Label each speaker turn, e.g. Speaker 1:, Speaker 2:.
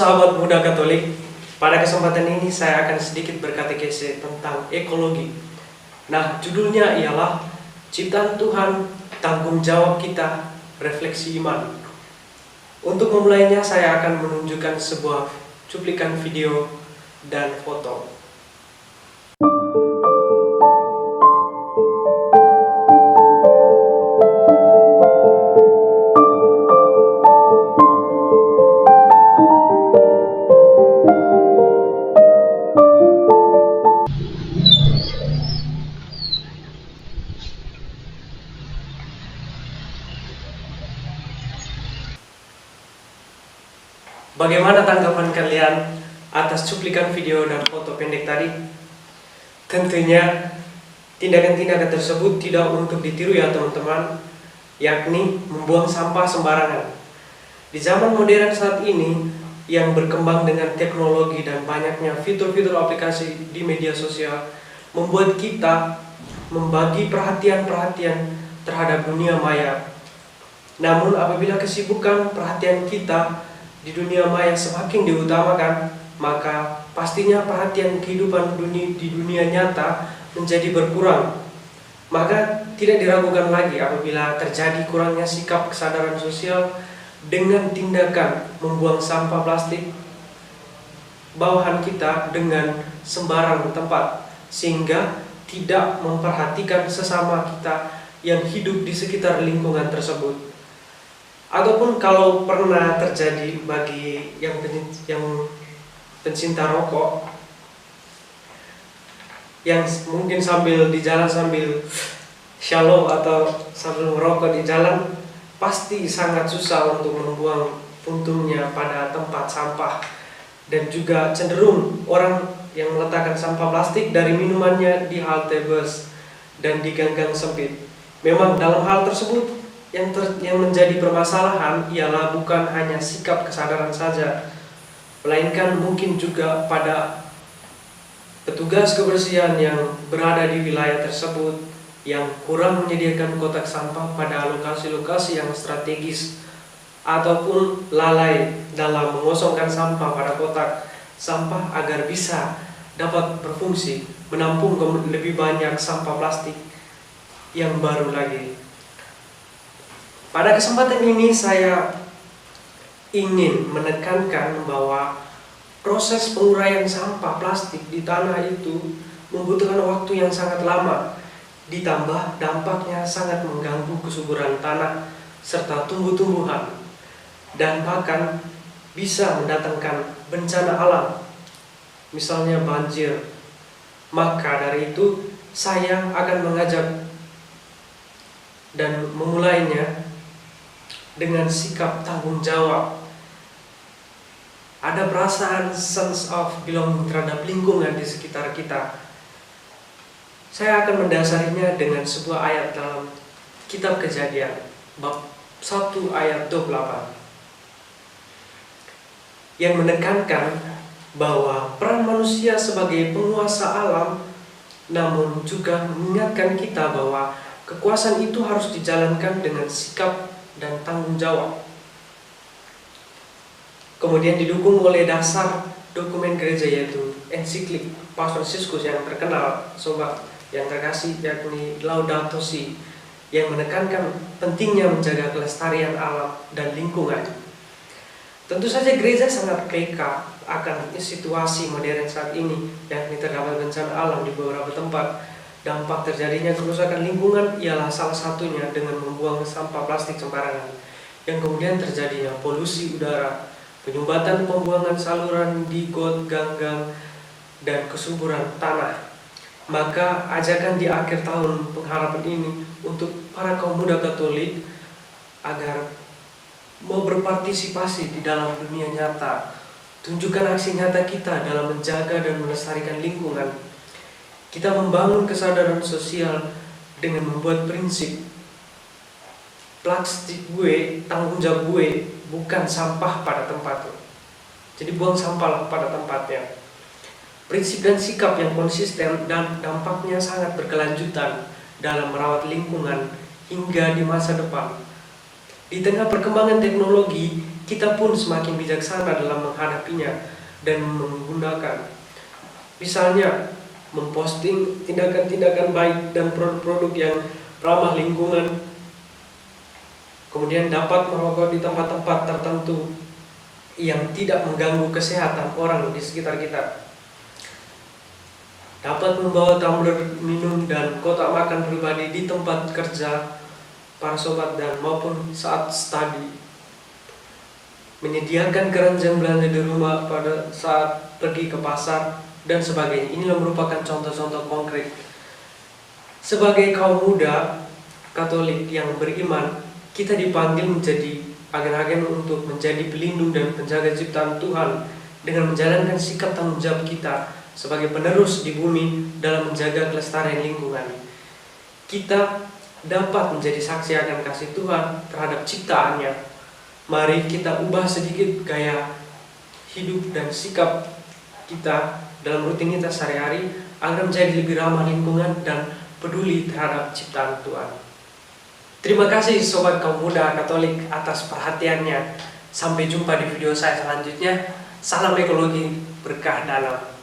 Speaker 1: sahabat muda Katolik, pada kesempatan ini saya akan sedikit berkatekese tentang ekologi. Nah, judulnya ialah Ciptaan Tuhan, Tanggung Jawab Kita, Refleksi Iman. Untuk memulainya saya akan menunjukkan sebuah cuplikan video dan foto. Bagaimana tanggapan kalian atas cuplikan video dan foto pendek tadi? Tentunya tindakan-tindakan tersebut tidak untuk ditiru ya teman-teman, yakni membuang sampah sembarangan. Di zaman modern saat ini yang berkembang dengan teknologi dan banyaknya fitur-fitur aplikasi di media sosial membuat kita membagi perhatian-perhatian terhadap dunia maya. Namun apabila kesibukan perhatian kita di dunia maya semakin diutamakan, maka pastinya perhatian kehidupan di dunia nyata menjadi berkurang. Maka tidak diragukan lagi apabila terjadi kurangnya sikap kesadaran sosial dengan tindakan membuang sampah plastik bawahan kita dengan sembarang tempat, sehingga tidak memperhatikan sesama kita yang hidup di sekitar lingkungan tersebut. Ataupun kalau pernah terjadi bagi yang pencinta rokok, yang mungkin sambil di jalan sambil shallow atau sambil merokok di jalan, pasti sangat susah untuk membuang puntungnya pada tempat sampah. Dan juga cenderung orang yang meletakkan sampah plastik dari minumannya di halte bus dan di gang-gang sempit. Memang dalam hal tersebut yang menjadi permasalahan ialah bukan hanya sikap kesadaran saja, melainkan mungkin juga pada petugas kebersihan yang berada di wilayah tersebut yang kurang menyediakan kotak sampah pada lokasi-lokasi yang strategis, ataupun lalai dalam mengosongkan sampah pada kotak sampah agar bisa dapat berfungsi menampung lebih banyak sampah plastik yang baru lagi. Pada kesempatan ini saya ingin menekankan bahwa proses penguraian sampah plastik di tanah itu membutuhkan waktu yang sangat lama, ditambah dampaknya sangat mengganggu kesuburan tanah serta tumbuh-tumbuhan, dan bahkan bisa mendatangkan bencana alam, misalnya banjir. Maka dari itu saya akan mengajak dan memulainya dengan sikap tanggung jawab. Ada perasaan sense of belonging terhadap lingkungan di sekitar kita. Saya akan mendasarinya dengan sebuah ayat dalam kitab Kejadian bab 1 ayat 28 yang menekankan bahwa peran manusia sebagai penguasa alam, namun juga mengingatkan kita bahwa kekuasaan itu harus dijalankan dengan sikap dan tanggung jawab. Kemudian didukung oleh dasar dokumen gereja, yaitu ensiklik Paus Fransiskus yang terkenal, sobat yang terkasih, yakni Laudato Si, yang menekankan pentingnya menjaga kelestarian alam dan lingkungan. Tentu saja gereja sangat peka akan situasi modern saat ini, yakni terdapat bencana alam di beberapa tempat. Dampak terjadinya kerusakan lingkungan ialah salah satunya dengan membuang sampah plastik sembarangan, yang kemudian terjadinya polusi udara, penyumbatan pembuangan saluran di got, gang-gang, dan kesuburan tanah. Maka ajakan di akhir tahun pengharapan ini untuk para kaum muda Katolik agar mau berpartisipasi di dalam dunia nyata, tunjukkan aksi nyata kita dalam menjaga dan melestarikan lingkungan. Kita membangun kesadaran sosial dengan membuat prinsip plastik gue, tanggung jawab gue, bukan sampah pada tempatnya. Jadi buang sampah pada tempatnya. Prinsip dan sikap yang konsisten dan dampaknya sangat berkelanjutan dalam merawat lingkungan hingga di masa depan. Di tengah perkembangan teknologi kita pun semakin bijaksana dalam menghadapinya dan menggunakan. Misalnya, memposting tindakan-tindakan baik dan produk-produk yang ramah lingkungan, kemudian dapat merokok di tempat-tempat tertentu yang tidak mengganggu kesehatan orang di sekitar kita, dapat membawa tumbler minum dan kotak makan pribadi di tempat kerja para sobat dan maupun saat studi, menyediakan keranjang belanja di rumah pada saat pergi ke pasar dan sebagainya. Inilah merupakan contoh-contoh konkret. Sebagai kaum muda Katolik yang beriman, kita dipanggil menjadi agen-agen untuk menjadi pelindung dan penjaga ciptaan Tuhan dengan menjalankan sikap tanggung jawab kita sebagai penerus di bumi dalam menjaga kelestarian lingkungan. Kita dapat menjadi saksi akan kasih Tuhan terhadap ciptaannya. Mari kita ubah sedikit gaya hidup dan sikap kita dalam rutinitas sehari-hari agar menjadi lebih ramah lingkungan dan peduli terhadap ciptaan Tuhan. Terima kasih sobat kaum muda Katolik atas perhatiannya. Sampai jumpa di video saya selanjutnya. Salam ekologi, berkah dalam.